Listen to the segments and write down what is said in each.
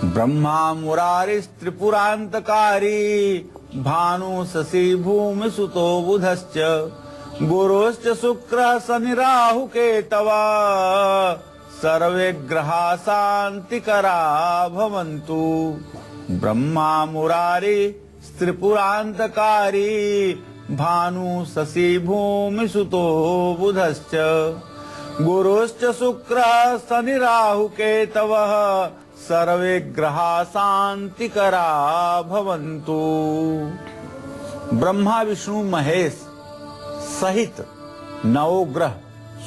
ब्रह्मा मुरारिस्त्रिपुरान्तकारी भानु शशि भूमि सुतो बुधश्च गुरुश्च शुक्रः शनि राहु केतवः सर्वे ग्रहा शान्तिकरा भवन्तु। ब्रह्मा मुरारी त्रिपुरान्तकारी भानु शशि भूमि सुतो बुधश्च गुरुश्च शुक्रः शनि राहु केतवः सर्वे ग्रहा शांतिकरा भवन्तु। ब्रह्मा विष्णु महेश सहित नवग्रह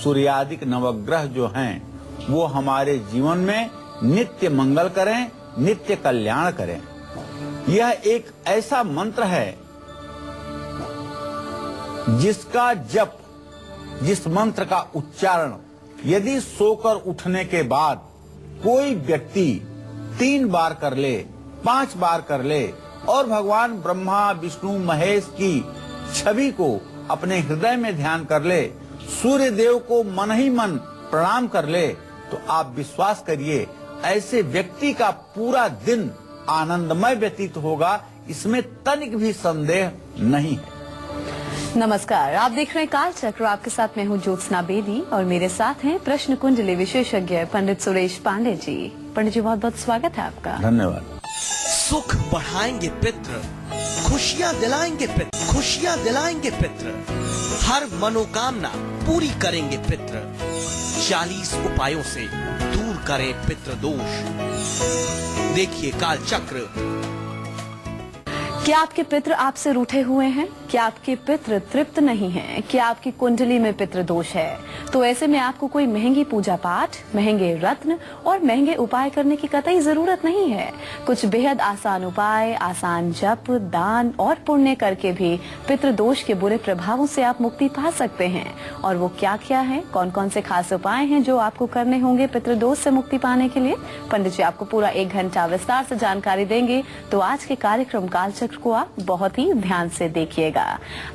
सूर्यादिक नवग्रह जो हैं वो हमारे जीवन में नित्य मंगल करें, नित्य कल्याण करें। यह एक ऐसा मंत्र है जिसका जप, जिस मंत्र का उच्चारण यदि सोकर उठने के बाद कोई व्यक्ति 3 बार कर ले, 5 बार कर ले और भगवान ब्रह्मा विष्णु महेश की छवि को अपने हृदय में ध्यान कर ले, सूर्य देव को मन ही मन प्रणाम कर ले, तो आप विश्वास करिए ऐसे व्यक्ति का पूरा दिन आनंदमय व्यतीत होगा, इसमें तनिक भी संदेह नहीं है। नमस्कार, आप देख रहे हैं काल चक्र। आपके साथ मैं हूं ज्योत्सना बेदी और मेरे साथ हैं प्रश्न कुंडली विशेषज्ञ पंडित सुरेश पांडे जी। पंडित जी, बहुत बहुत स्वागत है आपका। धन्यवाद। सुख बढ़ाएंगे पितृ, खुशियाँ दिलाएंगे पितृ, खुशियाँ दिलाएंगे पितृ, हर मनोकामना पूरी करेंगे पितृ, 40 उपायों से दूर करें पितृ दोष। देखिए काल चक्र। क्या आपके पितृ आपसे रूठे हुए हैं? क्या आपके पितृ तृप्त नहीं हैं? क्या आपकी कुंडली में पितृ दोष है? तो ऐसे में आपको कोई महंगी पूजा पाठ, महंगे रत्न और महंगे उपाय करने की कतई जरूरत नहीं है। कुछ बेहद आसान उपाय, आसान जप, दान और पुण्य करके भी पितृ दोष के बुरे प्रभावों से आप मुक्ति पा सकते हैं। और वो क्या क्या है, कौन कौन से खास उपाय हैं जो आपको करने होंगे पितृ दोष से मुक्ति पाने के लिए? पंडित जी आपको पूरा 1 घंटा विस्तार से जानकारी देंगे, तो आज के कार्यक्रम कालचक्र को आप बहुत ही ध्यान से देखिएगा।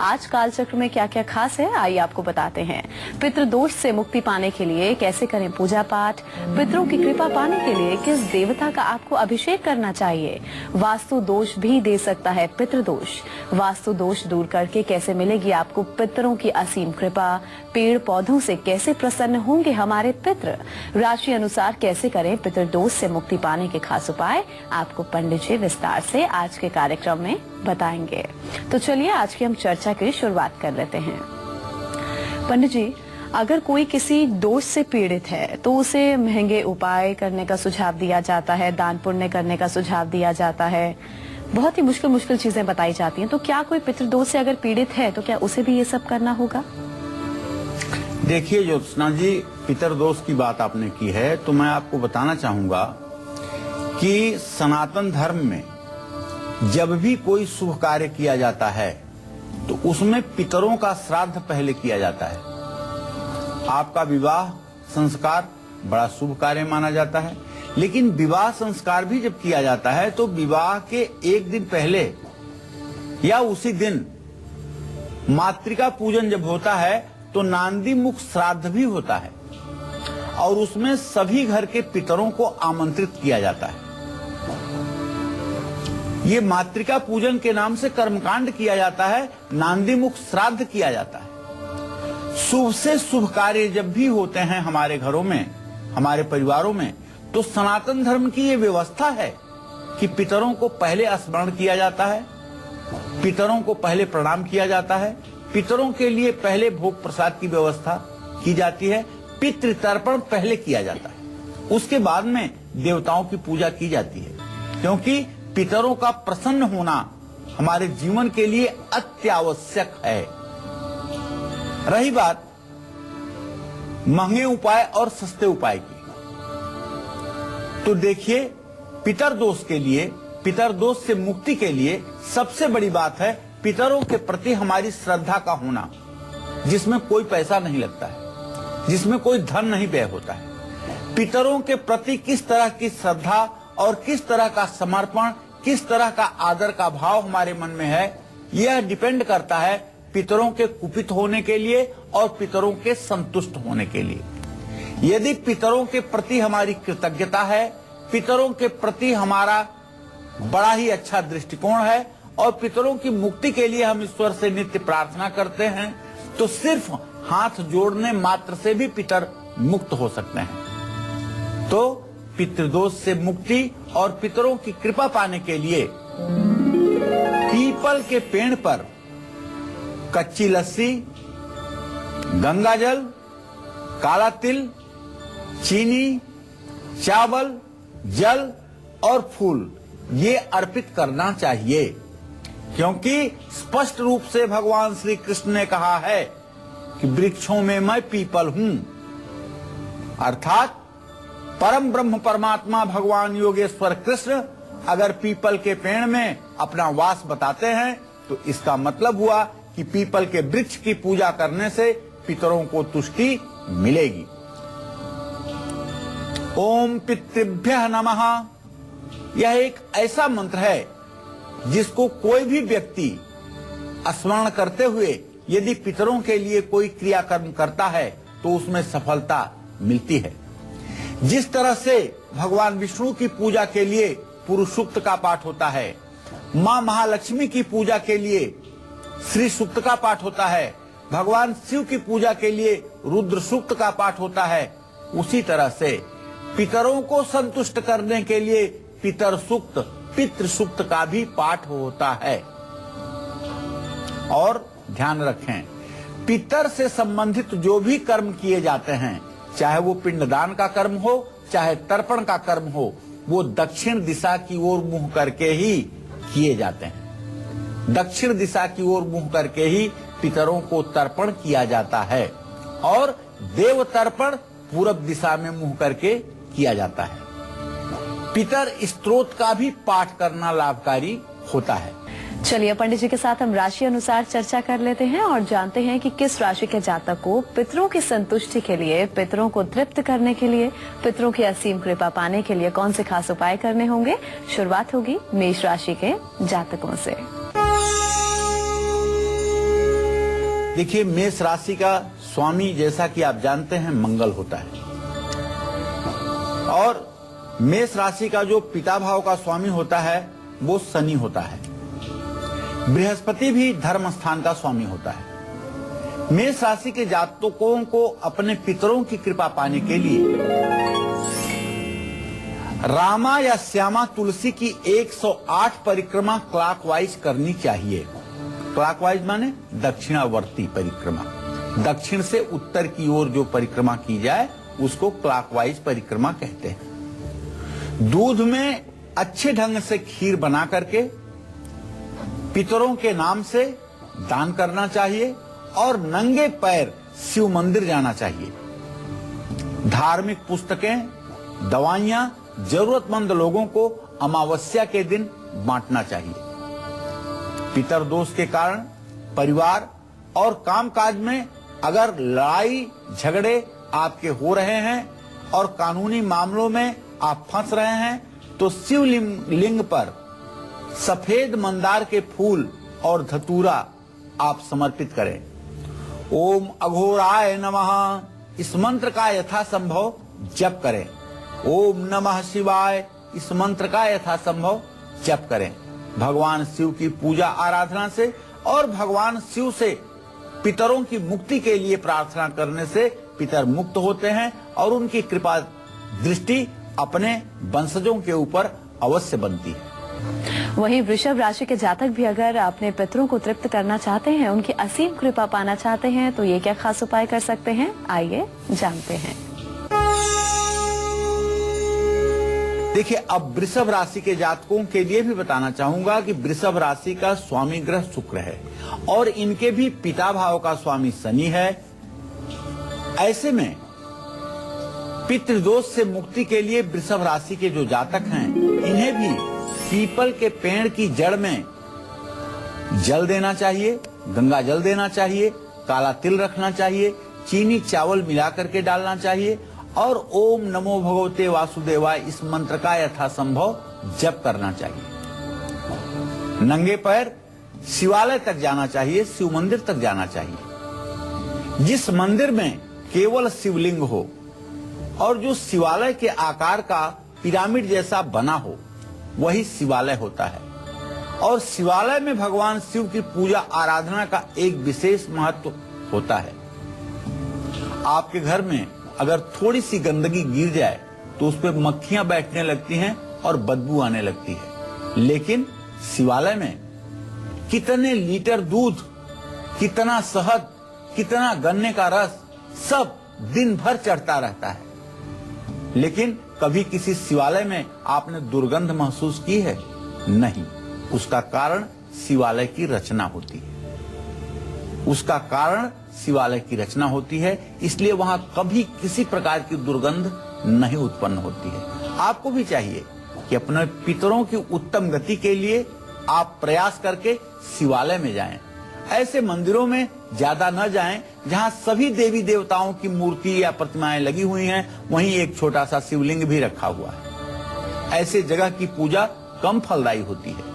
आज कालचक्र में क्या क्या खास है, आइए आपको बताते हैं। पितृदोष से मुक्ति पाने के लिए कैसे करें पूजा पाठ, पितरों की कृपा पाने के लिए किस देवता का आपको अभिषेक करना चाहिए, वास्तु दोष भी दे सकता है पितृदोष, वास्तु दोष दूर करके कैसे मिलेगी आपको पितरों की असीम कृपा, पेड़ पौधों से कैसे प्रसन्न होंगे हमारे पितृ, राशि अनुसार कैसे करें पितृदोष से मुक्ति पाने के खास उपाय, आपको पंडित जी विस्तार से आज के कार्यक्रम में बताएंगे। तो चलिए आज की हम चर्चा की शुरुआत कर लेते हैं। पंडित जी, अगर कोई किसी दोष से पीड़ित है तो उसे महंगे उपाय करने का सुझाव दिया जाता है, दान पुण्य करने का सुझाव दिया जाता है, बहुत ही मुश्किल चीजें बताई जाती हैं। तो क्या कोई पितृदोष से अगर पीड़ित है तो क्या उसे भी ये सब करना होगा? देखिए ज्योत्सना जी, पितृदोष की बात आपने की है तो मैं आपको बताना चाहूंगा कि सनातन धर्म में जब भी कोई शुभ कार्य किया जाता है तो उसमें पितरों का श्राद्ध पहले किया जाता है। आपका विवाह संस्कार बड़ा शुभ कार्य माना जाता है, लेकिन विवाह संस्कार भी जब किया जाता है तो विवाह के 1 दिन पहले या उसी दिन मातृका पूजन जब होता है तो नांदी मुख श्राद्ध भी होता है और उसमें सभी घर के पितरों को आमंत्रित किया जाता है। ये मातृका पूजन के नाम से कर्मकांड किया जाता है, नांदी मुख श्राद्ध किया जाता है। शुभ से शुभ कार्य जब भी होते हैं हमारे घरों में, हमारे परिवारों में, तो सनातन धर्म की ये व्यवस्था है कि पितरों को पहले स्मरण किया जाता है, पितरों को पहले प्रणाम किया जाता है, पितरों के लिए पहले भोग प्रसाद की व्यवस्था की जाती है, पितृतर्पण पहले किया जाता है, उसके बाद में देवताओं की पूजा की जाती है, क्योंकि पितरों का प्रसन्न होना हमारे जीवन के लिए अत्यावश्यक है। रही बात महंगे उपाय और सस्ते उपाय की, तो देखिए पितरदोष के लिए, पितरदोष से मुक्ति के लिए सबसे बड़ी बात है पितरों के प्रति हमारी श्रद्धा का होना, जिसमें कोई पैसा नहीं लगता है, जिसमें कोई धन नहीं व्यय होता है। पितरों के प्रति किस तरह की श्रद्धा और किस तरह का समर्पण, किस तरह का आदर का भाव हमारे मन में है, यह डिपेंड करता है पितरों के कुपित होने के लिए और पितरों के संतुष्ट होने के लिए। यदि पितरों के प्रति हमारी कृतज्ञता है, पितरों के प्रति हमारा बड़ा ही अच्छा दृष्टिकोण है और पितरों की मुक्ति के लिए हम ईश्वर से नित्य प्रार्थना करते हैं, तो सिर्फ हाथ जोड़ने मात्र से भी पितर मुक्त हो सकते हैं। तो पितृदोष से मुक्ति और पितरों की कृपा पाने के लिए पीपल के पेड़ पर कच्ची लस्सी, गंगाजल, काला तिल, चीनी, चावल, जल और फूल ये अर्पित करना चाहिए, क्योंकि स्पष्ट रूप से भगवान श्री कृष्ण ने कहा है कि वृक्षों में मैं पीपल हूं। अर्थात परम ब्रह्म परमात्मा भगवान योगेश्वर कृष्ण अगर पीपल के पेड़ में अपना वास बताते हैं तो इसका मतलब हुआ कि पीपल के वृक्ष की पूजा करने से पितरों को तुष्टि मिलेगी। ओम पितृभ्यः नमः यह एक ऐसा मंत्र है जिसको कोई भी व्यक्ति स्मरण करते हुए यदि पितरों के लिए कोई क्रियाकर्म करता है तो उसमें सफलता मिलती है। जिस तरह से भगवान विष्णु की पूजा के लिए पुरुष सूक्त का पाठ होता है, मां महालक्ष्मी की पूजा के लिए श्री सूक्त का पाठ होता है, भगवान शिव की पूजा के लिए रुद्र सूक्त का पाठ होता है, उसी तरह से पितरों को संतुष्ट करने के लिए पितर सूक्त, पितृ सूक्त का भी पाठ होता है। और ध्यान रखें, पितर से संबंधित जो भी कर्म किए जाते हैं, चाहे वो पिंडदान का कर्म हो, चाहे तर्पण का कर्म हो, वो दक्षिण दिशा की ओर मुंह करके ही किए जाते हैं। दक्षिण दिशा की ओर मुंह करके ही पितरों को तर्पण किया जाता है और देव तर्पण पूरब दिशा में मुंह करके किया जाता है। पितर स्तोत्र का भी पाठ करना लाभकारी होता है। चलिए पंडित जी के साथ हम राशि अनुसार चर्चा कर लेते हैं और जानते हैं कि किस राशि के जातक को पितरों की संतुष्टि के लिए, पितरों को तृप्त करने के लिए, पितरों की असीम कृपा पाने के लिए कौन से खास उपाय करने होंगे। शुरुआत होगी मेष राशि के जातकों से। देखिए, मेष राशि का स्वामी जैसा कि आप जानते हैं मंगल होता है और मेष राशि का जो पिता भाव का स्वामी होता है वो शनि होता है। बृहस्पति भी धर्म स्थान का स्वामी होता है। मेष राशि के जातकों को अपने पितरों की कृपा पाने के लिए रामा या श्यामा तुलसी की 108 परिक्रमा क्लॉकवाइज करनी चाहिए। क्लॉकवाइज माने दक्षिणावर्ती परिक्रमा, दक्षिण से उत्तर की ओर जो परिक्रमा की जाए उसको क्लॉकवाइज परिक्रमा कहते हैं। दूध में अच्छे ढंग से खीर बना करके पितरों के नाम से दान करना चाहिए और नंगे पैर शिव मंदिर जाना चाहिए। धार्मिक पुस्तकें, दवाइयां जरूरतमंद लोगों को अमावस्या के दिन बांटना चाहिए। पितर दोष के कारण परिवार और कामकाज में अगर लड़ाई झगड़े आपके हो रहे हैं और कानूनी मामलों में आप फंस रहे हैं तो शिवलिंग पर सफेद मंदार के फूल और धतूरा आप समर्पित करें। ओम अघोराय नमः इस मंत्र का यथासंभव जप करें। ओम नमः शिवाय इस मंत्र का यथासंभव जप करें। भगवान शिव की पूजा आराधना से और भगवान शिव से पितरों की मुक्ति के लिए प्रार्थना करने से पितर मुक्त होते हैं और उनकी कृपा दृष्टि अपने वंशजों के ऊपर अवश्य बनती है। वहीं वृषभ राशि के जातक भी अगर अपने पितरों को तृप्त करना चाहते हैं, उनकी असीम कृपा पाना चाहते हैं, तो ये क्या खास उपाय कर सकते हैं, आइए जानते हैं। देखिए, अब वृषभ राशि के जातकों के लिए भी बताना चाहूंगा कि वृषभ राशि का स्वामी ग्रह शुक्र है और इनके भी पिता भाव का स्वामी शनि है। ऐसे में पितृदोष से मुक्ति के लिए वृषभ राशि के जो जातक हैं, इन्हें भी पीपल के पेड़ की जड़ में जल देना चाहिए, गंगा जल देना चाहिए, काला तिल रखना चाहिए, चीनी चावल मिला करके डालना चाहिए और ओम नमो भगवते वासुदेवाय इस मंत्र का यथासंभव जप करना चाहिए। नंगे पैर शिवालय तक जाना चाहिए, शिव मंदिर तक जाना चाहिए। जिस मंदिर में केवल शिवलिंग हो और जो शिवालय के आकार का पिरामिड जैसा बना हो वही शिवालय होता है। और शिवालय में भगवान शिव की पूजा आराधना का एक विशेष महत्व होता है। आपके घर में अगर थोड़ी सी गंदगी गिर जाए तो उस पर मक्खियां बैठने लगती हैं और बदबू आने लगती है। लेकिन शिवालय में कितने लीटर दूध, कितना शहद, कितना गन्ने का रस सब दिन भर चढ़ता रहता है। लेकिन कभी किसी शिवालय में आपने दुर्गंध महसूस की है? नहीं। उसका कारण शिवालय की रचना होती है। उसका कारण शिवालय की रचना होती है, इसलिए वहां कभी किसी प्रकार की दुर्गंध नहीं उत्पन्न होती है। आपको भी चाहिए कि अपने पितरों की उत्तम गति के लिए आप प्रयास करके शिवालय में जाएं। ऐसे मंदिरों में ज्यादा न जाएं जहां सभी देवी देवताओं की मूर्ति या प्रतिमाएं लगी हुई हैं, वहीं एक छोटा सा शिवलिंग भी रखा हुआ है। ऐसे जगह की पूजा कम फलदायी होती है।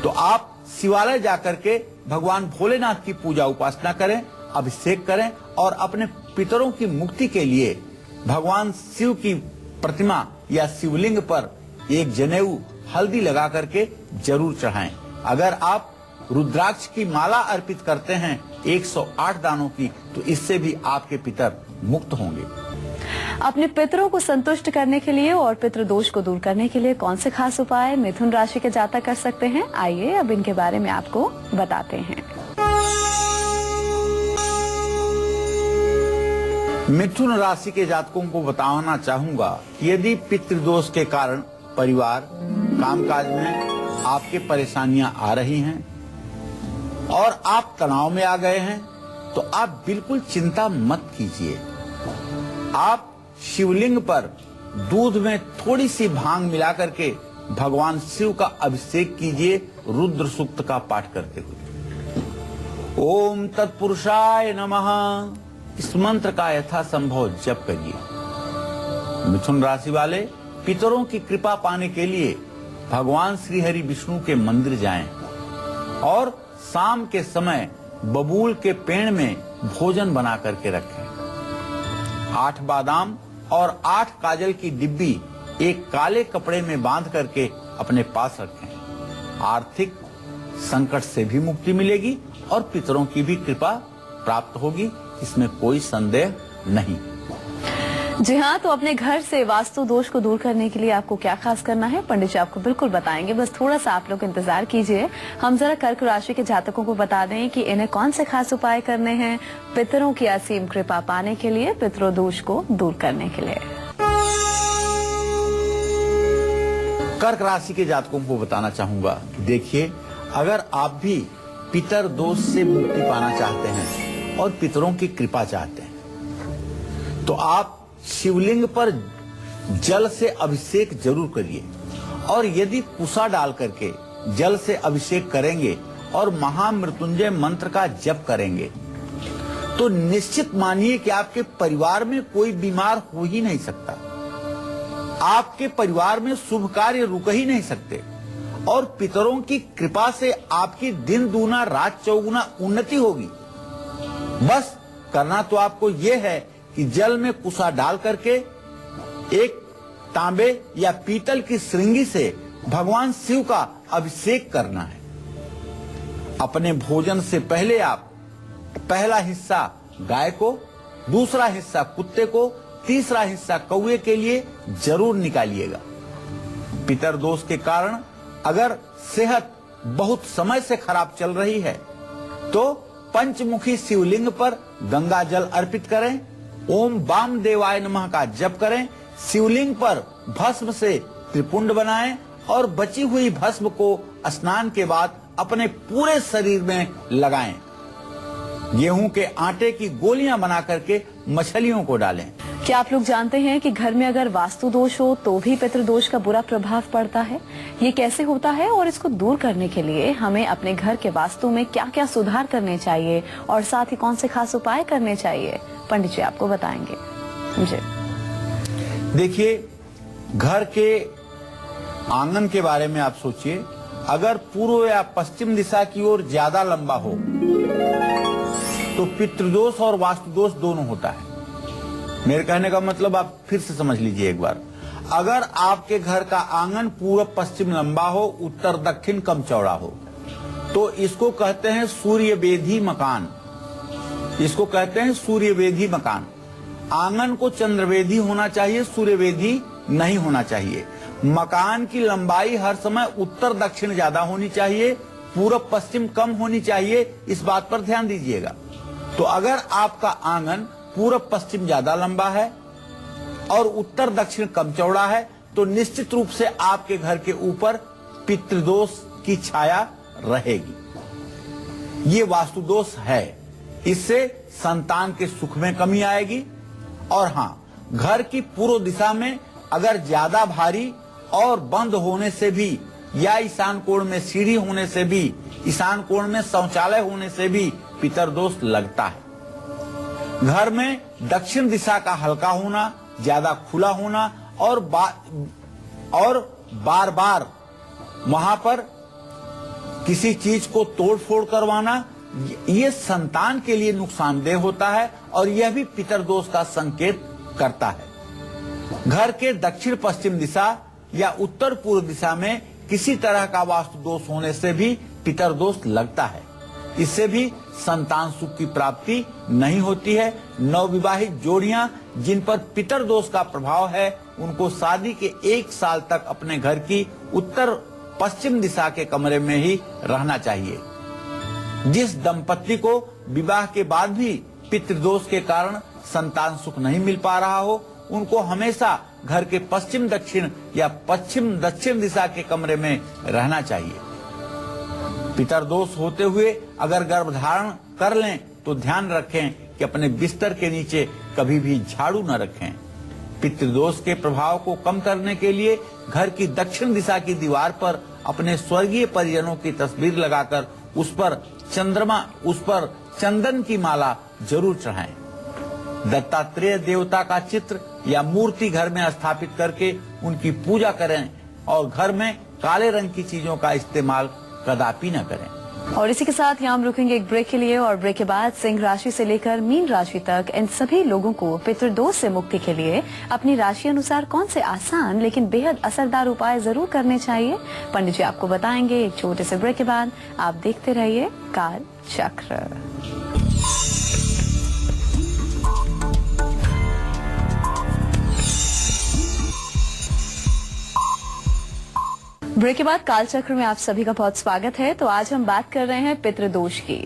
तो आप शिवालय जाकर के भगवान भोलेनाथ की पूजा उपासना करें, अभिषेक करें और अपने पितरों की मुक्ति के लिए भगवान शिव की प्रतिमा या शिवलिंग पर एक जनेऊ हल्दी लगा करके जरूर चढ़ाएं। अगर आप रुद्राक्ष की माला अर्पित करते हैं 108 दानों की, तो इससे भी आपके पितर मुक्त होंगे। अपने पितरों को संतुष्ट करने के लिए और पितृदोष को दूर करने के लिए कौन से खास उपाय मिथुन राशि के जातक कर सकते हैं, आइए अब इनके बारे में आपको बताते हैं। मिथुन राशि के जातकों को बताना चाहूंगा कि यदि पितृदोष के कारण परिवार, कामकाज में आपके परेशानियां आ रही हैं और आप तनाव में आ गए हैं, तो आप बिल्कुल चिंता मत कीजिए। आप शिवलिंग पर दूध में थोड़ी सी भांग मिला करके भगवान शिव का अभिषेक कीजिए रुद्र सूक्त का पाठ करते हुए। ओम तत्पुरुषाय नमः, इस मंत्र का यथासंभव जप करिए। मिथुन राशि वाले पितरों की कृपा पाने के लिए भगवान श्री हरि विष्णु के मंदिर जाएं और शाम के समय बबूल के पेड़ में भोजन बना करके रखें। 8 बादाम और 8 काजल की डिब्बी एक काले कपड़े में बांध करके अपने पास रखें। आर्थिक संकट से भी मुक्ति मिलेगी और पितरों की भी कृपा प्राप्त होगी, इसमें कोई संदेह नहीं। जी हाँ, तो अपने घर से वास्तु दोष को दूर करने के लिए आपको क्या खास करना है, पंडित जी आपको बिल्कुल बताएंगे। बस थोड़ा सा आप लोग इंतजार कीजिए। हम जरा कर्क राशि के जातकों को बता दें कि इन्हें कौन से खास उपाय करने हैं पितरों की असीम कृपा पाने के लिए, पितरों दोष को दूर करने के लिए। कर्क राशि के जातकों को बताना चाहूंगा, देखिए अगर आप भी पितर दोष से मुक्ति पाना चाहते हैं और पितरों की कृपा चाहते हैं, तो आप शिवलिंग पर जल से अभिषेक जरूर करिए। और यदि कुसा डाल करके जल से अभिषेक करेंगे और महामृत्युंजय मंत्र का जप करेंगे, तो निश्चित मानिए कि आपके परिवार में कोई बीमार हो ही नहीं सकता। आपके परिवार में शुभ कार्य रुक ही नहीं सकते और पितरों की कृपा से आपकी दिन दूना रात चौगुना उन्नति होगी। बस करना तो आपको यह है कि जल में कुसा डाल करके एक तांबे या पीतल की श्रृंगी से भगवान शिव का अभिषेक करना है। अपने भोजन से पहले आप पहला हिस्सा गाय को, दूसरा हिस्सा कुत्ते को, तीसरा हिस्सा कौवे के लिए जरूर निकालिएगा। पितर दोष के कारण अगर सेहत बहुत समय से खराब चल रही है तो पंचमुखी शिवलिंग पर गंगा जल अर्पित करें, ओम वाम देवाय नमः का जप करें, शिवलिंग पर भस्म से त्रिपुंड बनाएं और बची हुई भस्म को स्नान के बाद अपने पूरे शरीर में लगाएं। गेहूं के आटे की गोलियां बना करके मछलियों को डालें। क्या आप लोग जानते हैं कि घर में अगर वास्तु दोष हो तो भी पितृदोष का बुरा प्रभाव पड़ता है? ये कैसे होता है और इसको दूर करने के लिए हमें अपने घर के वास्तु में क्या क्या सुधार करने चाहिए और साथ ही कौन से खास उपाय करने चाहिए, पंडित जी आपको बताएंगे। जी देखिए, घर के आंगन के बारे में आप सोचिए, अगर पूर्व या पश्चिम दिशा की ओर ज्यादा लंबा हो तो पितृदोष और वास्तु दोष दोनों होता है। मेरे कहने का मतलब आप फिर से समझ लीजिए एक बार। अगर आपके घर का आंगन पूर्व पश्चिम लंबा हो, उत्तर दक्षिण कम चौड़ा हो, तो इसको कहते हैं सूर्यवेधी मकान। इसको कहते हैं सूर्यवेधी मकान। आंगन को चंद्रवेधी होना चाहिए, सूर्यवेधी नहीं होना चाहिए। मकान की लंबाई हर समय उत्तर दक्षिण ज्यादा होनी चाहिए, पूर्व पश्चिम कम होनी चाहिए। इस बात पर ध्यान दीजिएगा। तो अगर आपका आंगन पूर्व पश्चिम ज्यादा लंबा है और उत्तर दक्षिण कम चौड़ा है, तो निश्चित रूप से आपके घर के ऊपर पितृदोष की छाया रहेगी। ये वास्तु दोष है। इससे संतान के सुख में कमी आएगी। और हाँ, घर की पूर्व दिशा में अगर ज्यादा भारी और बंद होने से भी, या ईशान कोण में सीढ़ी होने से भी, ईशान कोण में शौचालय होने से भी पितरदोष लगता है। घर में दक्षिण दिशा का हल्का होना, ज्यादा खुला होना और बार बार वहां पर किसी चीज को तोड़ फोड़ करवाना, ये संतान के लिए नुकसानदेह होता है और यह भी पितरदोष का संकेत करता है। घर के दक्षिण पश्चिम दिशा या उत्तर पूर्व दिशा में किसी तरह का वास्तु दोष होने से भी पितरदोष लगता है। इससे भी संतान सुख की प्राप्ति नहीं होती है। नवविवाहित जोड़ियां जिन पर पितरदोष का प्रभाव है, उनको शादी के 1 साल तक अपने घर की उत्तर पश्चिम दिशा के कमरे में ही रहना चाहिए। जिस दंपत्ति को विवाह के बाद भी पितृदोष के कारण संतान सुख नहीं मिल पा रहा हो, उनको हमेशा घर के पश्चिम दक्षिण या पश्चिम दक्षिण दिशा के कमरे में रहना चाहिए। पितरदोष होते हुए अगर गर्भधारण कर लें तो ध्यान रखें कि अपने बिस्तर के नीचे कभी भी झाड़ू न रखें। पितृदोष के प्रभाव को कम करने के लिए घर की दक्षिण दिशा की दीवार पर अपने स्वर्गीय परिजनों की तस्वीर लगाकर उस पर चंदन की माला जरूर चढ़ाएं। दत्तात्रेय देवता का चित्र या मूर्ति घर में स्थापित करके उनकी पूजा करें और घर में काले रंग की चीजों का इस्तेमाल कदापि न करें। और इसी के साथ यहाँ हम रुकेंगे एक ब्रेक के लिए, और ब्रेक के बाद सिंह राशि से लेकर मीन राशि तक इन सभी लोगों को पितृदोष से मुक्ति के लिए अपनी राशि अनुसार कौन से आसान लेकिन बेहद असरदार उपाय जरूर करने चाहिए, पंडित जी आपको बताएंगे। एक छोटे से ब्रेक के बाद आप देखते रहिए काल चक्र। ब्रेक के बाद कालचक्र में आप सभी का बहुत स्वागत है। तो आज हम बात कर रहे हैं पितृदोष की,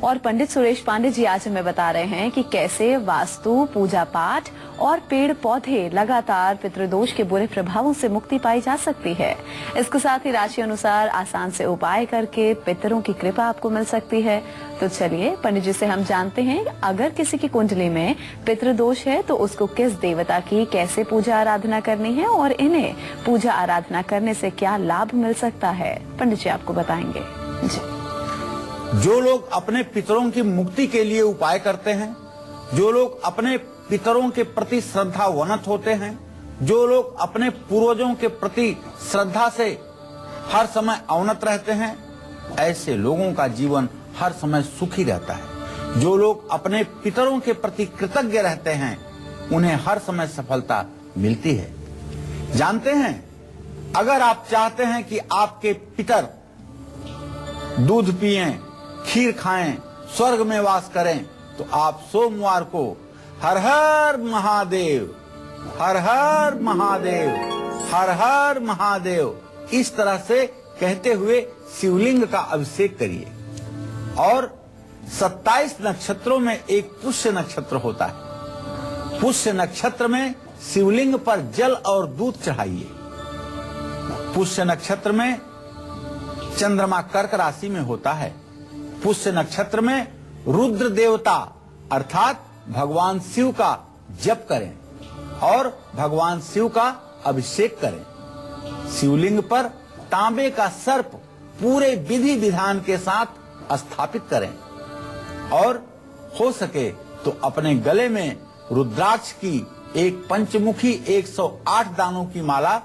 और पंडित सुरेश पांडे जी आज हमें बता रहे हैं कि कैसे वास्तु, पूजा पाठ और पेड़ पौधे लगातार पितृदोष के बुरे प्रभावों से मुक्ति पाई जा सकती है। इसके साथ ही राशि अनुसार आसान से उपाय करके पितरों की कृपा आपको मिल सकती है। तो चलिए पंडित जी से हम जानते हैं, अगर किसी की कुंडली में पितृदोष है तो उसको किस देवता की कैसे पूजा आराधना करनी है और इन्हें पूजा आराधना करने से क्या लाभ मिल सकता है, पंडित जी आपको बताएंगे जी। जो लोग अपने पितरों की मुक्ति के लिए उपाय करते हैं, जो लोग अपने पितरों के प्रति श्रद्धावनत होते हैं, जो लोग अपने पूर्वजों के प्रति श्रद्धा से हर समय अवनत रहते हैं, ऐसे लोगों का जीवन हर समय सुखी रहता है। जो लोग अपने पितरों के प्रति कृतज्ञ रहते हैं, उन्हें हर समय सफलता मिलती है। जानते हैं, अगर आप चाहते हैं कि आपके पितर दूध पिएं, खीर खाएं, स्वर्ग में वास करें, तो आप सोमवार को हर हर महादेव, हर हर महादेव, हर हर महादेव इस तरह से कहते हुए शिवलिंग का अभिषेक करिए। और 27 नक्षत्रों में एक पुष्य नक्षत्र होता है। पुष्य नक्षत्र में शिवलिंग पर जल और दूध चढ़ाइए। पुष्य नक्षत्र में चंद्रमा कर्क राशि में होता है। पुष्य नक्षत्र में रुद्र देवता अर्थात भगवान शिव का जप करें और भगवान शिव का अभिषेक करें। शिवलिंग पर तांबे का सर्प पूरे विधि विधान के साथ स्थापित करें और हो सके तो अपने गले में रुद्राक्ष की एक पंचमुखी 108 दानों की माला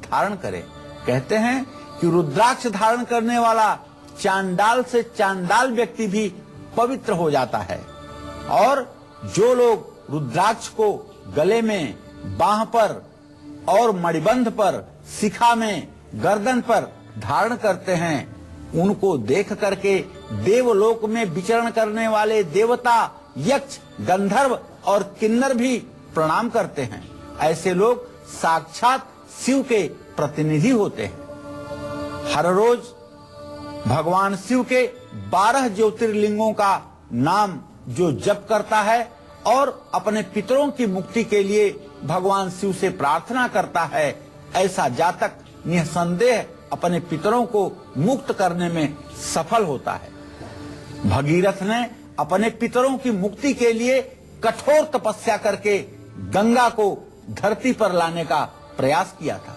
धारण करें। कहते हैं कि रुद्राक्ष धारण करने वाला चांडाल से चांडाल व्यक्ति भी पवित्र हो जाता है। और जो लोग रुद्राक्ष को गले में, बाह पर और मणिबंध पर, शिखा में, गर्दन पर धारण करते हैं, उनको देख करके देवलोक में विचरण करने वाले देवता, यक्ष, गंधर्व और किन्नर भी प्रणाम करते हैं। ऐसे लोग साक्षात शिव के प्रतिनिधि होते हैं। हर रोज भगवान शिव के 12 ज्योतिर्लिंगों का नाम जो जप करता है और अपने पितरों की मुक्ति के लिए भगवान शिव से प्रार्थना करता है, ऐसा जातक निसंदेह अपने पितरों को मुक्त करने में सफल होता है। भगीरथ ने अपने पितरों की मुक्ति के लिए कठोर तपस्या करके गंगा को धरती पर लाने का प्रयास किया था।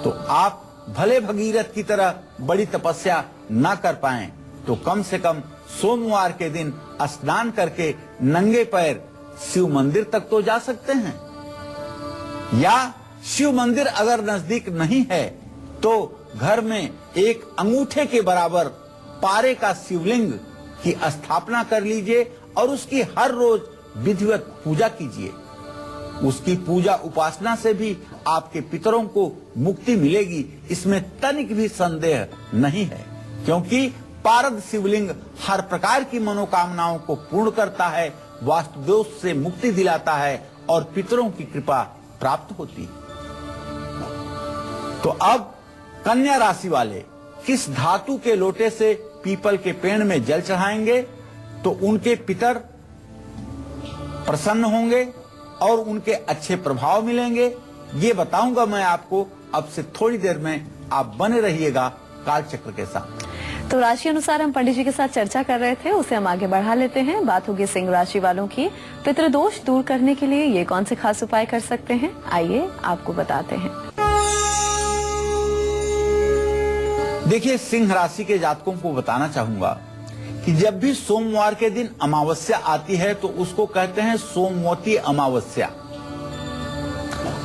तो आप भले भगीरथ की तरह बड़ी तपस्या न कर पाएं, तो कम से कम सोमवार के दिन स्नान करके नंगे पैर शिव मंदिर तक तो जा सकते हैं। या शिव मंदिर अगर नजदीक नहीं है तो घर में एक अंगूठे के बराबर पारे का शिवलिंग की स्थापना कर लीजिए और उसकी हर रोज विधिवत पूजा कीजिए। उसकी पूजा उपासना से भी आपके पितरों को मुक्ति मिलेगी, इसमें तनिक भी संदेह नहीं है, क्योंकि पारद शिवलिंग हर प्रकार की मनोकामनाओं को पूर्ण करता है, वास्तु दोष से मुक्ति दिलाता है और पितरों की कृपा प्राप्त होती है। तो अब कन्या राशि वाले किस धातु के लोटे से पीपल के पेड़ में जल चढ़ाएंगे तो उनके पितर प्रसन्न होंगे और उनके अच्छे प्रभाव मिलेंगे, ये बताऊंगा मैं आपको अब से थोड़ी देर में। आप बने रहिएगा कालचक्र के साथ। तो राशि अनुसार हम पंडित जी के साथ चर्चा कर रहे थे, उसे हम आगे बढ़ा लेते हैं। बात होगी सिंह राशि वालों की। पितृदोष दूर करने के लिए ये कौन से खास उपाय कर सकते हैं, आइए आपको बताते हैं। देखिए, सिंह राशि के जातकों को बताना चाहूंगा कि जब भी सोमवार के दिन अमावस्या आती है तो उसको कहते हैं सोमवती अमावस्या,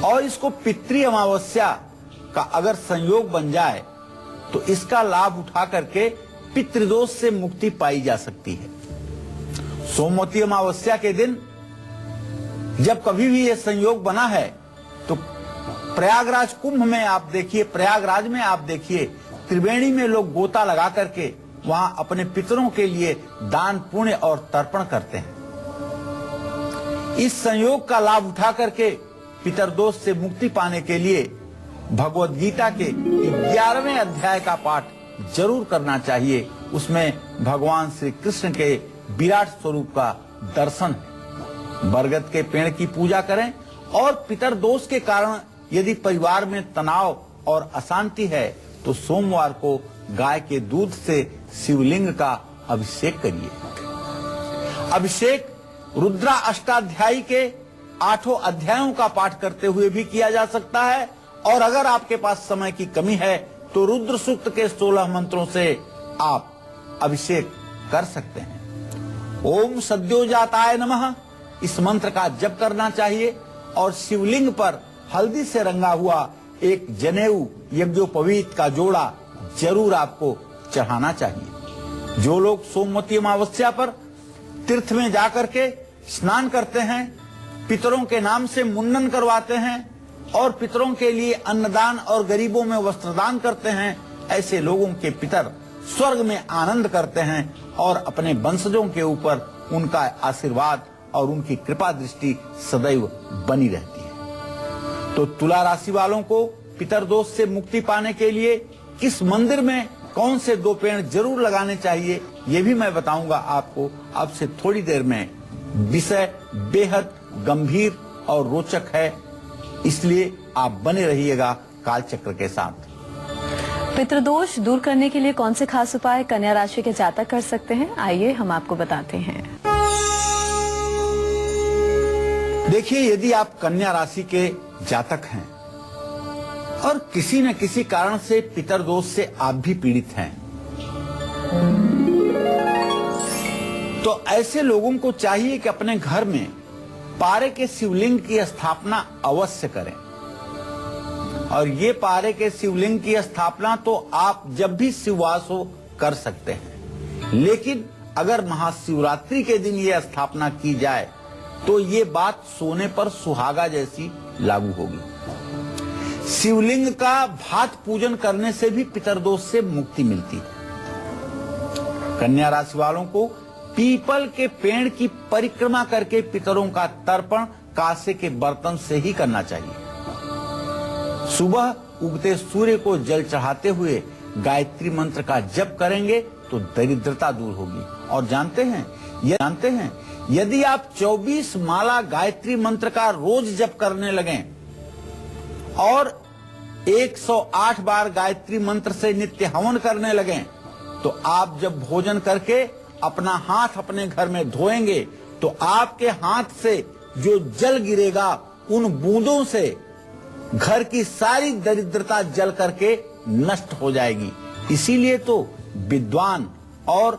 और इसको पितृ अमावस्या का अगर संयोग बन जाए तो इसका लाभ उठा करके पितृदोष से मुक्ति पाई जा सकती है। सोमवती अमावस्या के दिन जब कभी भी ये संयोग बना है तो प्रयागराज कुंभ में आप देखिए, प्रयागराज में आप देखिए, त्रिवेणी में लोग गोता लगा करके वहां अपने पितरों के लिए दान, पुण्य और तर्पण करते हैं। इस संयोग का लाभ उठा करके पितरदोष से मुक्ति पाने के लिए भगवद गीता के 11वें अध्याय का पाठ जरूर करना चाहिए। उसमें भगवान श्री कृष्ण के विराट स्वरूप का दर्शन है। बरगद के पेड़ की पूजा करें और पितरदोष के कारण यदि परिवार में तनाव और अशांति है तो सोमवार को गाय के दूध से शिवलिंग का अभिषेक करिए। अभिषेक रुद्रा अष्टाध्यायी के 8 अध्यायों का पाठ करते हुए भी किया जा सकता है, और अगर आपके पास समय की कमी है तो रुद्र सूक्त के 16 मंत्रों से आप अभिषेक कर सकते हैं। ओम सद्योजाताय नमः इस मंत्र का जप करना चाहिए और शिवलिंग पर हल्दी से रंगा हुआ एक जनेऊ यज्ञोपवीत का जोड़ा जरूर आपको चढ़ाना चाहिए। जो लोग सोमवती अमावस्या पर तीर्थ में जाकर के स्नान करते हैं, पितरों के नाम से मुंडन करवाते हैं और पितरों के लिए अन्नदान और गरीबों में वस्त्रदान करते हैं, ऐसे लोगों के पितर स्वर्ग में आनंद करते हैं और अपने वंशजों के ऊपर उनका आशीर्वाद और उनकी कृपा दृष्टि सदैव बनी रहती है। तो तुला राशि वालों को पितरदोष से मुक्ति पाने के लिए किस मंदिर में कौन से 2 पेड़ जरूर लगाने चाहिए, ये भी मैं बताऊंगा आपको अब से थोड़ी देर में। विषय बेहद गंभीर और रोचक है, इसलिए आप बने रहिएगा कालचक्र के साथ। पितृदोष दूर करने के लिए कौन से खास उपाय कन्या राशि के जातक कर सकते हैं, आइए हम आपको बताते हैं। देखिए, यदि आप कन्या राशि के जातक हैं और किसी न किसी कारण से पितरदोष से आप भी पीड़ित हैं, तो ऐसे लोगों को चाहिए कि अपने घर में पारे के शिवलिंग की स्थापना अवश्य करें। और ये पारे के शिवलिंग की स्थापना तो आप जब भी शिववास हो कर सकते हैं, लेकिन अगर महाशिवरात्रि के दिन ये स्थापना की जाए तो ये बात सोने पर सुहागा जैसी लागू होगी। शिवलिंग का भात पूजन करने से भी पितरदोष से मुक्ति मिलती है। कन्या राशि वालों को पीपल के पेड़ की परिक्रमा करके पितरों का तर्पण कांसे के बर्तन से ही करना चाहिए। सुबह उगते सूर्य को जल चढ़ाते हुए गायत्री मंत्र का जप करेंगे तो दरिद्रता दूर होगी। और जानते हैं यदि आप 24 माला गायत्री मंत्र का रोज जप करने लगें और 108 बार गायत्री मंत्र से नित्य हवन करने लगें तो आप जब भोजन करके अपना हाथ अपने घर में धोएंगे तो आपके हाथ से जो जल गिरेगा उन बूंदों से घर की सारी दरिद्रता जल करके नष्ट हो जाएगी। इसीलिए तो विद्वान और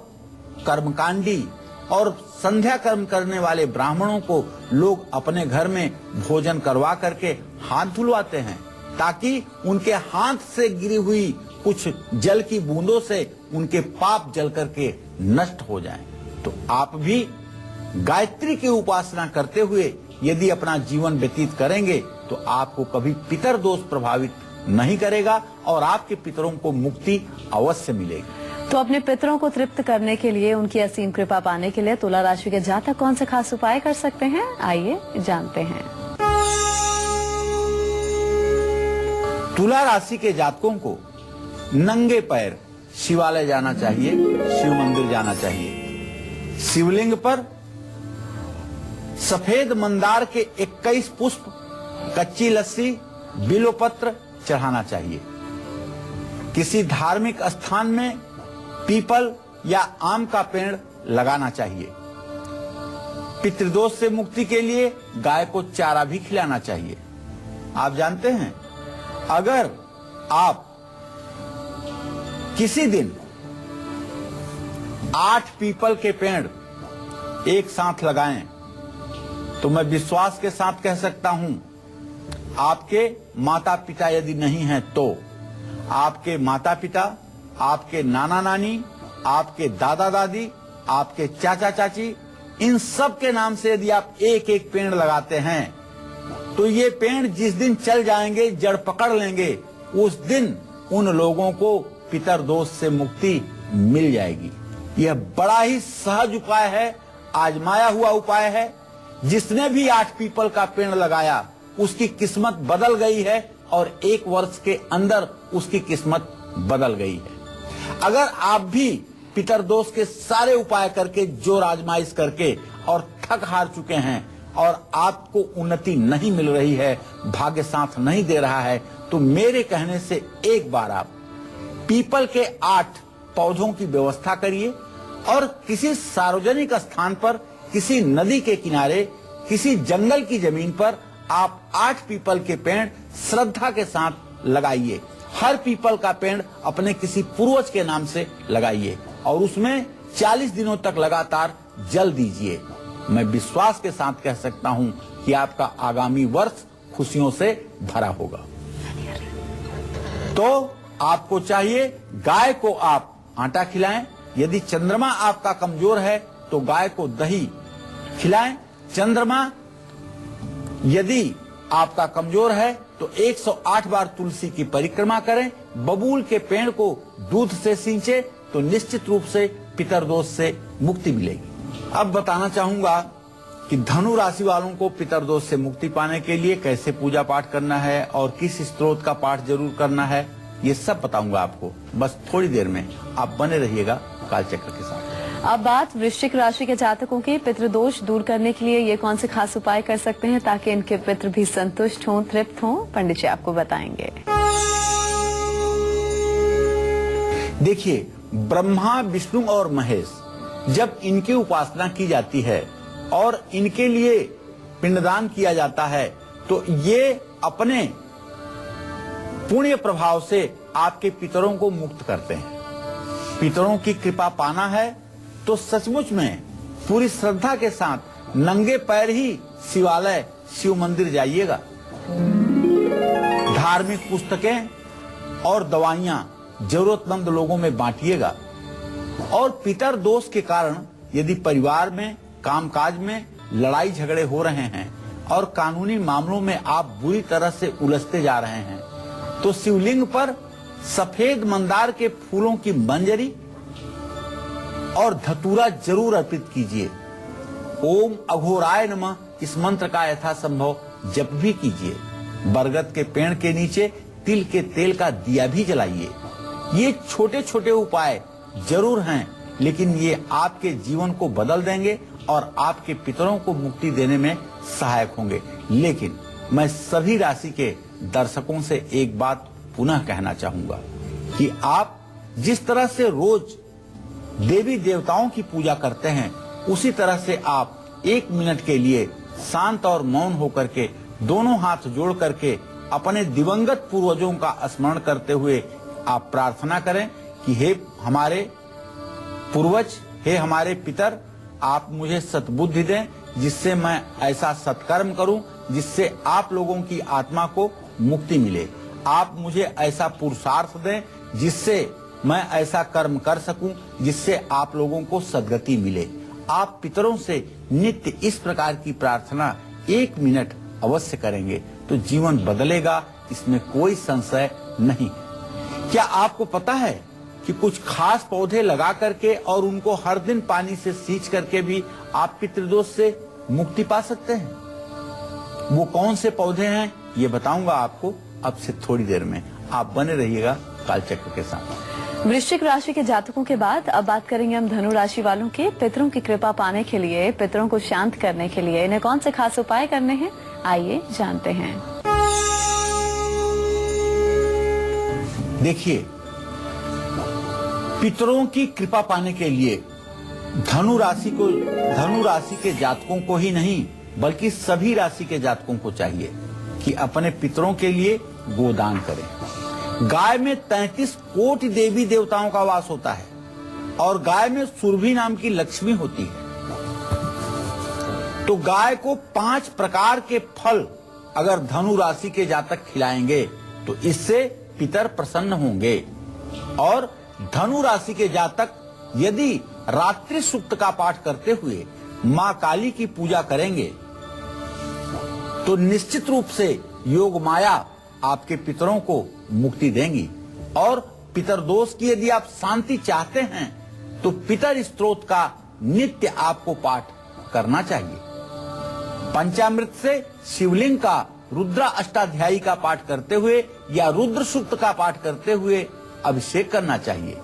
कर्मकांडी और संध्या कर्म करने वाले ब्राह्मणों को लोग अपने घर में भोजन करवा करके हाथ धुलवाते हैं ताकि उनके हाथ से गिरी हुई कुछ जल की बूंदों से उनके पाप जल करके नष्ट हो जाएं। तो आप भी गायत्री की उपासना करते हुए यदि अपना जीवन व्यतीत करेंगे तो आपको कभी पितर दोष प्रभावित नहीं करेगा और आपके पितरों को मुक्ति अवश्य मिलेगी। तो अपने पितरों को तृप्त करने के लिए, उनकी असीम कृपा पाने के लिए तुला राशि के जातक कौन से खास उपाय कर सकते हैं, आइए जानते हैं। तुला राशि के जातकों को नंगे पैर शिवालय जाना चाहिए, शिव मंदिर जाना चाहिए। शिवलिंग पर सफेद मंदार के 21 पुष्प, कच्ची लस्सी, बिल्वपत्र चढ़ाना चाहिए। किसी धार्मिक स्थान में पीपल या आम का पेड़ लगाना चाहिए। पितृदोष से मुक्ति के लिए गाय को चारा भी खिलाना चाहिए। आप जानते हैं अगर आप किसी दिन 8 पीपल के पेड़ एक साथ लगाएं तो मैं विश्वास के साथ कह सकता हूं आपके माता पिता यदि नहीं हैं तो आपके माता पिता, आपके नाना नानी, आपके दादा दादी, आपके चाचा चाची, इन सब के नाम से यदि आप एक एक पेड़ लगाते हैं तो ये पेड़ जिस दिन चल जाएंगे, जड़ पकड़ लेंगे, उस दिन उन लोगों को पितर दोष से मुक्ति मिल जाएगी। यह बड़ा ही सहज उपाय है, आजमाया हुआ उपाय है। जिसने भी 8 पीपल का पेड़ लगाया उसकी किस्मत बदल गई है और 1 वर्ष के अंदर उसकी किस्मत बदल गई है। अगर आप भी पितर दोष के सारे उपाय करके, जोर आजमाइश करके और थक हार चुके हैं और आपको उन्नति नहीं मिल रही है, भाग्य साथ नहीं दे रहा है, तो मेरे कहने से एक बार आप पीपल के 8 पौधों की व्यवस्था करिए और किसी सार्वजनिक स्थान पर, किसी नदी के किनारे, किसी जंगल की जमीन पर आप 8 पीपल के पेड़ श्रद्धा के साथ लगाइए। हर पीपल का पेड़ अपने किसी पूर्वज के नाम से लगाइए और उसमें 40 दिनों तक लगातार जल दीजिए। मैं विश्वास के साथ कह सकता हूं कि आपका आगामी वर्ष खुशियों से भरा होगा। तो आपको चाहिए गाय को आप आटा खिलाएं। यदि चंद्रमा आपका कमजोर है तो गाय को दही खिलाएं। चंद्रमा यदि आपका कमजोर है तो 108 बार तुलसी की परिक्रमा करें। बबूल के पेड़ को दूध से सींचे तो निश्चित रूप से पितर दोष से मुक्ति मिलेगी। अब बताना चाहूंगा कि धनु राशि वालों को पितर दोष से मुक्ति पाने के लिए कैसे पूजा पाठ करना है और किस स्त्रोत का पाठ जरूर करना है, ये सब बताऊंगा आपको। बस थोड़ी देर में आप बने रहिएगा कालचक्र के साथ। अब बात वृश्चिक राशि के जातकों के पितृदोष दूर करने के लिए ये कौन से खास उपाय कर सकते हैं ताकि इनके पितृ भी संतुष्ट हों, तृप्त हों, पंडित जी आपको बताएंगे। देखिए, ब्रह्मा, विष्णु और महेश जब इनकी उपासना की जाती है और इनके लिए पिंडदान किया जाता है तो ये अपने पुण्य प्रभाव से आपके पितरों को मुक्त करते हैं। पितरों की कृपा पाना है तो सचमुच में पूरी श्रद्धा के साथ नंगे पैर ही शिवालय, शिव मंदिर जाइएगा। धार्मिक पुस्तकें और दवाइयां जरूरतमंद लोगों में बांटिएगा। और पितर दोष के कारण यदि परिवार में, कामकाज में लड़ाई झगड़े हो रहे हैं और कानूनी मामलों में आप बुरी तरह से उलझते जा रहे हैं तो शिवलिंग पर सफेद मंदार के फूलों की मंजरी और धतूरा जरूर अर्पित कीजिए। ओम अघोराय नमः इस मंत्र का यथासंभव जप भी कीजिए। बरगद के पेड़ के नीचे तिल के तेल का दिया भी जलाइए। ये छोटे छोटे उपाय जरूर हैं, लेकिन ये आपके जीवन को बदल देंगे और आपके पितरों को मुक्ति देने में सहायक होंगे। लेकिन मैं सभी राशि के दर्शकों से एक बात पुनः कहना चाहूंगा कि आप जिस तरह से रोज देवी देवताओं की पूजा करते हैं, उसी तरह से आप 1 मिनट के लिए शांत और मौन होकर के दोनों हाथ जोड़ करके अपने दिवंगत पूर्वजों का स्मरण करते हुए आप प्रार्थना करें कि हे हमारे पूर्वज, हे हमारे पितर, आप मुझे सद्बुद्धि दें जिससे मैं ऐसा सत्कर्म करूं जिससे आप लोगों की आत्मा को मुक्ति मिले। आप मुझे ऐसा पुरुषार्थ दें जिससे मैं ऐसा कर्म कर सकूं जिससे आप लोगों को सद्गति मिले। आप पितरों से नित्य इस प्रकार की प्रार्थना 1 मिनट अवश्य करेंगे तो जीवन बदलेगा, इसमें कोई संशय नहीं। क्या आपको पता है कि कुछ खास पौधे लगा करके और उनको हर दिन पानी से सींच करके भी आप पितृदोष से मुक्ति पा सकते हैं? वो कौन से पौधे हैं ये बताऊंगा आपको अब से थोड़ी देर में। आप बने रहिएगा कालचक्र के साथ। वृश्चिक राशि के जातकों के बाद अब बात करेंगे हम धनु राशि वालों के। पितरों की कृपा पाने के लिए, पितरों को शांत करने के लिए इन्हें कौन से खास उपाय करने हैं, आइए जानते हैं। देखिए, पितरों की कृपा पाने के लिए धनु राशि के जातकों को ही नहीं बल्कि सभी राशि के जातकों को चाहिए कि अपने पितरों के लिए गोदान करें। गाय में 33 कोटि देवी देवताओं का वास होता है और गाय में सुरभि नाम की लक्ष्मी होती है। तो गाय को 5 प्रकार के फल अगर धनु राशि के जातक खिलाएंगे तो इससे पितर प्रसन्न होंगे। और धनु राशि के जातक यदि रात्रि सूक्त का पाठ करते हुए मां काली की पूजा करेंगे तो निश्चित रूप से योग माया आपके पितरों को मुक्ति देंगी। और पितर दोष की यदि आप शांति चाहते हैं तो पितर स्तोत्र का नित्य आपको पाठ करना चाहिए। पंचामृत से शिवलिंग का रुद्रा अष्टाध्यायी का पाठ करते हुए या रुद्र सूक्त का पाठ करते हुए अभिषेक करना चाहिए।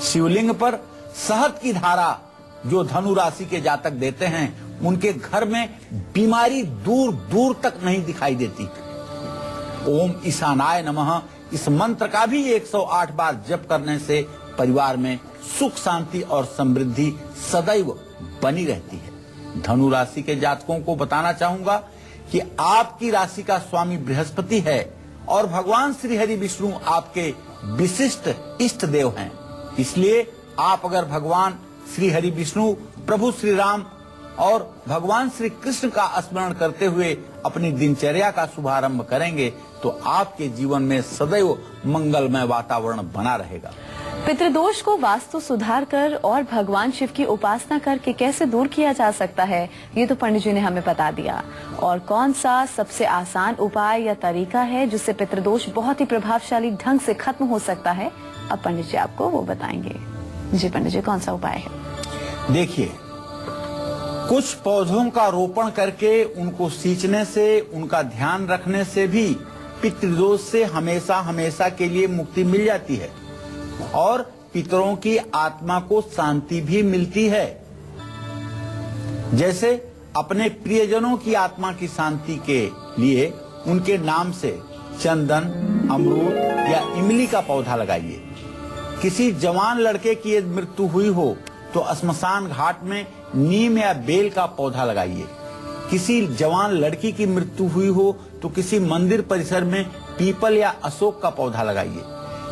शिवलिंग पर शहद की धारा जो धनु राशि के जातक देते हैं उनके घर में बीमारी दूर दूर तक नहीं दिखाई देती। ओम ईशानाय नमः इस मंत्र का भी 108 बार जप करने से परिवार में सुख शांति और समृद्धि सदैव बनी रहती है। धनु राशि के जातकों को बताना चाहूंगा कि आपकी राशि का स्वामी बृहस्पति है और भगवान श्री हरि विष्णु आपके विशिष्ट इष्ट देव हैं। इसलिए आप अगर भगवान श्री हरि विष्णु, प्रभु श्री राम और भगवान श्री कृष्ण का स्मरण करते हुए अपनी दिनचर्या का शुभारंभ करेंगे तो आपके जीवन में सदैव मंगलमय वातावरण बना रहेगा। पितृदोष को वास्तु सुधार कर और भगवान शिव की उपासना करके कैसे दूर किया जा सकता है, ये तो पंडित जी ने हमें बता दिया। और कौन सा सबसे आसान उपाय या तरीका है जिससे पितृदोष बहुत ही प्रभावशाली ढंग से खत्म हो सकता है, अब पंडित जी आपको वो बताएंगे। जी पंडित जी, कौन सा उपाय है? देखिए, कुछ पौधों का रोपण करके उनको सींचने से, उनका ध्यान रखने से भी पितृदोष से हमेशा हमेशा के लिए मुक्ति मिल जाती है और पितरों की आत्मा को शांति भी मिलती है। जैसे अपने प्रियजनों की आत्मा की शांति के लिए उनके नाम से चंदन, अमरूद या इमली का पौधा लगाइए। किसी जवान लड़के की यदि मृत्यु हुई हो तो श्मशान घाट में नीम या बेल का पौधा लगाइए। किसी जवान लड़की की मृत्यु हुई हो तो किसी मंदिर परिसर में पीपल या अशोक का पौधा लगाइए।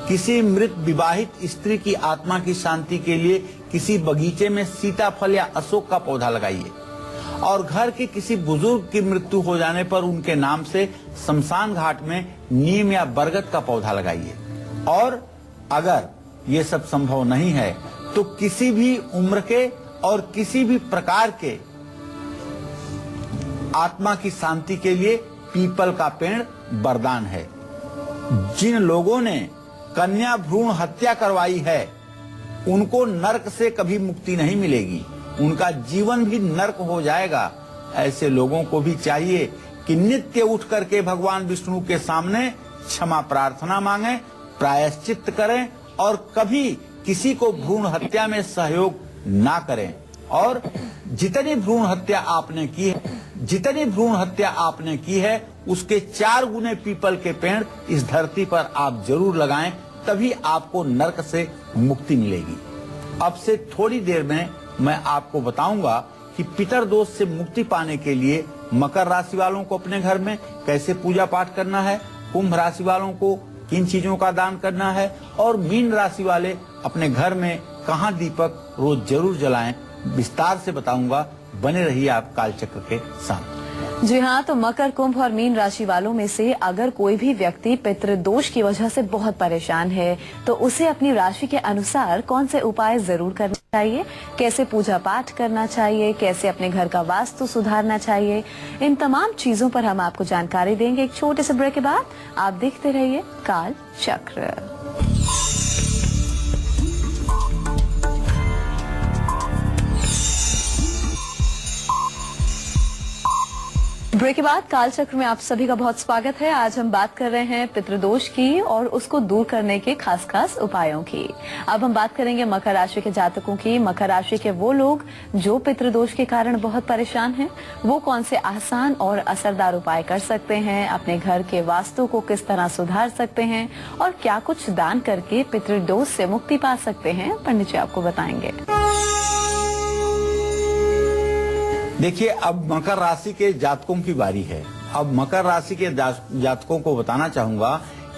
किसी मृत विवाहित स्त्री की आत्मा की शांति के लिए किसी बगीचे में सीताफल या अशोक का पौधा लगाइए। और घर के किसी बुजुर्ग की मृत्यु हो जाने पर उनके नाम से शमशान घाट में नीम या बरगद का पौधा लगाइए। और अगर ये सब संभव नहीं है तो किसी भी उम्र के और किसी भी प्रकार के आत्मा की शांति के लिए पीपल का पेड़ वरदान है। जिन लोगों ने कन्या भ्रूण हत्या करवाई है उनको नरक से कभी मुक्ति नहीं मिलेगी, उनका जीवन भी नरक हो जाएगा। ऐसे लोगों को भी चाहिए कि नित्य उठ करके भगवान विष्णु के सामने क्षमा प्रार्थना मांगे, प्रायश्चित करें और कभी किसी को भ्रूण हत्या में सहयोग ना करें। और जितनी भ्रूण हत्या आपने की है उसके 4 गुने पीपल के पेड़ इस धरती पर आप जरूर लगाएं, तभी आपको नरक से मुक्ति मिलेगी। अब से थोड़ी देर में मैं आपको बताऊंगा कि पितर दोष से मुक्ति पाने के लिए मकर राशि वालों को अपने घर में कैसे पूजा पाठ करना है, कुंभ राशि वालों को किन चीजों का दान करना है और मीन राशि वाले अपने घर में कहां दीपक रोज जरूर जलाएं, विस्तार से बताऊंगा। बने रहिए आप कालचक्र के साथ। जी हाँ, तो मकर, कुंभ और मीन राशि वालों में से अगर कोई भी व्यक्ति पितृदोष की वजह से बहुत परेशान है तो उसे अपनी राशि के अनुसार कौन से उपाय जरूर करना चाहिए, कैसे पूजा पाठ करना चाहिए, कैसे अपने घर का वास्तु सुधारना चाहिए, इन तमाम चीजों पर हम आपको जानकारी देंगे एक छोटे से ब्रेक के बाद। आप देखते रहिए काल चक्र। ब्रेक के बाद काल चक्र में आप सभी का बहुत स्वागत है। आज हम बात कर रहे हैं पितृदोष की और उसको दूर करने के खास उपायों की। अब हम बात करेंगे मकर राशि के जातकों की। मकर राशि के वो लोग जो पितृदोष के कारण बहुत परेशान हैं, वो कौन से आसान और असरदार उपाय कर सकते हैं, अपने घर के वास्तु को किस तरह सुधार सकते हैं और क्या कुछ दान करके पितृदोष से मुक्ति पा सकते हैं, पंडित जी आपको बताएंगे। देखिए, अब मकर राशि के जातकों की बारी है। अब मकर राशि के जातकों को बताना चाहूंगा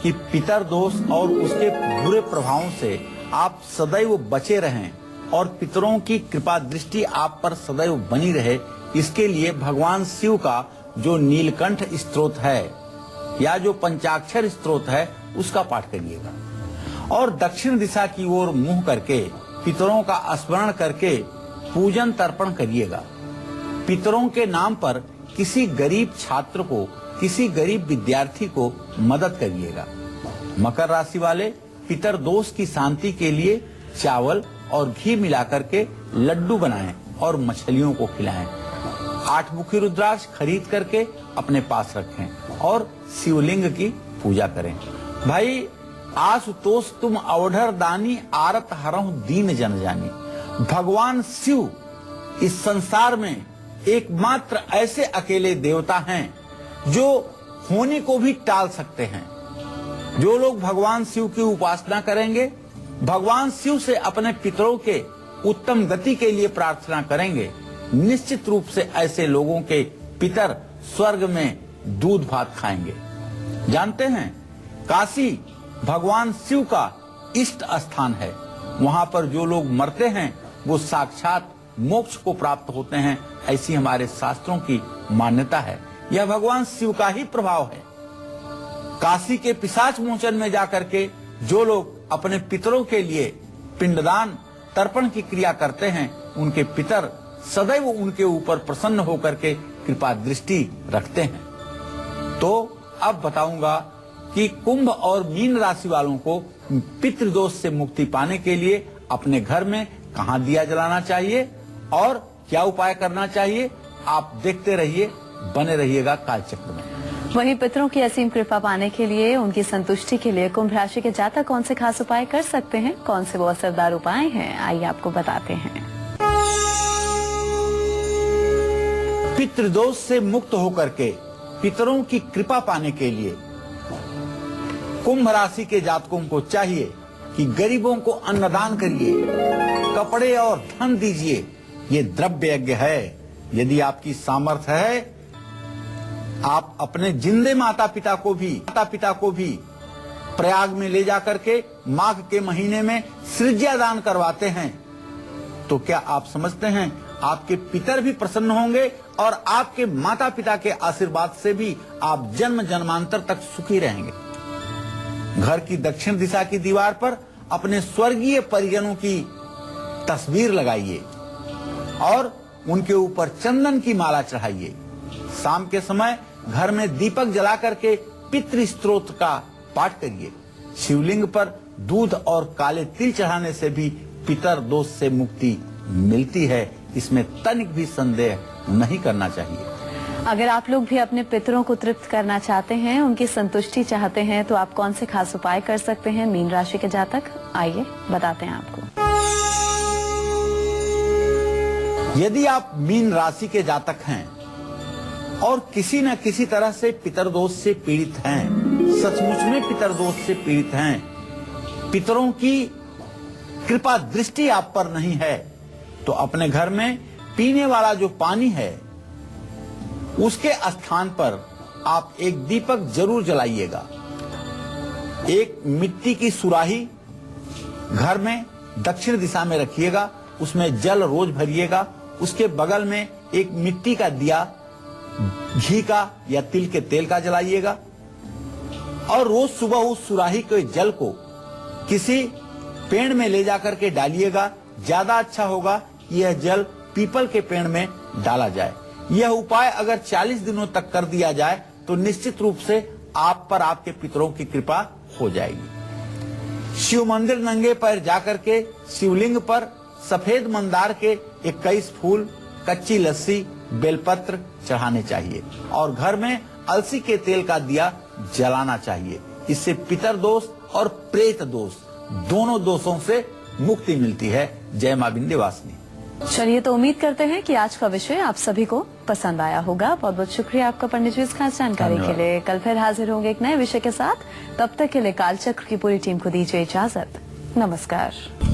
कि पितर दोष और उसके बुरे प्रभावों से आप सदैव बचे रहें और पितरों की कृपा दृष्टि आप पर सदैव बनी रहे, इसके लिए भगवान शिव का जो नीलकंठ स्तोत्र है या जो पंचाक्षर स्तोत्र है उसका पाठ करिएगा और दक्षिण दिशा की ओर मुंह करके पितरों का स्मरण करके पूजन तर्पण करिएगा। पितरों के नाम पर किसी गरीब छात्र को, किसी गरीब विद्यार्थी को मदद करिएगा। मकर राशि वाले पितर दोष की शांति के लिए चावल और घी मिलाकर के लड्डू बनाएं और मछलियों को खिलाएं। 8 मुखी रुद्राक्ष खरीद करके अपने पास रखें और शिवलिंग की पूजा करें। भाई, आशुतोष तुम अवढर दानी, आरत हरहु दीन जन जानी। भगवान शिव इस संसार में एकमात्र ऐसे अकेले देवता हैं जो होने को भी टाल सकते हैं। जो लोग भगवान शिव की उपासना करेंगे, भगवान शिव से अपने पितरों के उत्तम गति के लिए प्रार्थना करेंगे, निश्चित रूप से ऐसे लोगों के पितर स्वर्ग में दूध भात खाएंगे। जानते हैं, काशी भगवान शिव का इष्ट स्थान है। वहां पर जो लोग मरते हैं वो साक्षात मोक्ष को प्राप्त होते हैं, ऐसी हमारे शास्त्रों की मान्यता है। यह भगवान शिव का ही प्रभाव है। काशी के पिशाच मोचन में जाकर के जो लोग अपने पितरों के लिए पिंडदान तर्पण की क्रिया करते हैं, उनके पितर सदैव उनके ऊपर प्रसन्न होकर के कृपा दृष्टि रखते हैं। तो अब बताऊंगा कि कुंभ और मीन राशि वालों को पितृदोष से मुक्ति पाने के लिए अपने घर में कहां दिया जलाना चाहिए और क्या उपाय करना चाहिए। आप देखते रहिए, बने रहिएगा कालचक्र में। वहीं पितरों की असीम कृपा पाने के लिए, उनकी संतुष्टि के लिए कुंभ राशि के जातक कौन से खास उपाय कर सकते हैं, कौन से वो असरदार उपाय हैं, आइए आपको बताते हैं। पितृदोष से मुक्त होकर के पितरों की कृपा पाने के लिए कुंभ राशि के जातकों को चाहिए कि गरीबों को अन्नदान करिए, कपड़े और धन दीजिए। ये द्रव्य यज्ञ है। यदि आपकी सामर्थ्य है, आप अपने जिंदे माता पिता को भी प्रयाग में ले जाकर के माघ के महीने में सृज्या दान करवाते हैं, तो क्या आप समझते हैं आपके पितर भी प्रसन्न होंगे और आपके माता पिता के आशीर्वाद से भी आप जन्म जन्मांतर तक सुखी रहेंगे। घर की दक्षिण दिशा की दीवार पर अपने स्वर्गीय परिजनों की तस्वीर लगाइए और उनके ऊपर चंदन की माला चढ़ाइए। शाम के समय घर में दीपक जला करके पितृ स्तोत्र का पाठ करिए। शिवलिंग पर दूध और काले तिल चढ़ाने से भी पितर दोष से मुक्ति मिलती है, इसमें तनिक भी संदेह नहीं करना चाहिए। अगर आप लोग भी अपने पितरों को तृप्त करना चाहते हैं, उनकी संतुष्टि चाहते हैं, तो आप कौन से खास उपाय कर सकते हैं मीन राशि के जातक? आइए बताते हैं आपको। यदि आप मीन राशि के जातक हैं और किसी न किसी तरह से पितरदोष से पीड़ित हैं, सचमुच में पितरदोष से पीड़ित हैं, पितरों की कृपा दृष्टि आप पर नहीं है, तो अपने घर में पीने वाला जो पानी है उसके स्थान पर आप एक दीपक जरूर जलाइएगा। एक मिट्टी की सुराही घर में दक्षिण दिशा में रखिएगा, उसमें जल रोज भरिएगा। उसके बगल में एक मिट्टी का दिया घी का या तिल के तेल का जलाइएगा और रोज सुबह उस सुराही के जल को किसी पेड़ में ले जाकर के डालिएगा। ज्यादा अच्छा होगा कि यह जल पीपल के पेड़ में डाला जाए। यह उपाय अगर 40 दिनों तक कर दिया जाए तो निश्चित रूप से आप पर आपके पितरों की कृपा हो जाएगी। शिव मंदिर नंगे पैर जाकर के शिवलिंग पर सफेद मंदार के 21 फूल, कच्ची लस्सी, बेलपत्र चढ़ाने चाहिए और घर में अलसी के तेल का दिया जलाना चाहिए। इससे पितर दोष और प्रेत दोष दोनों दोषों से मुक्ति मिलती है। जय मां विंध्यवासिनी। चलिए, तो उम्मीद करते हैं कि आज का विषय आप सभी को पसंद आया होगा। बहुत बहुत शुक्रिया आपका पंडित जी इस खास जानकारी के लिए। कल फिर हाजिर होंगे एक नए विषय के साथ। तब तक के लिए कालचक्र की पूरी टीम को दीजिए इजाजत। नमस्कार।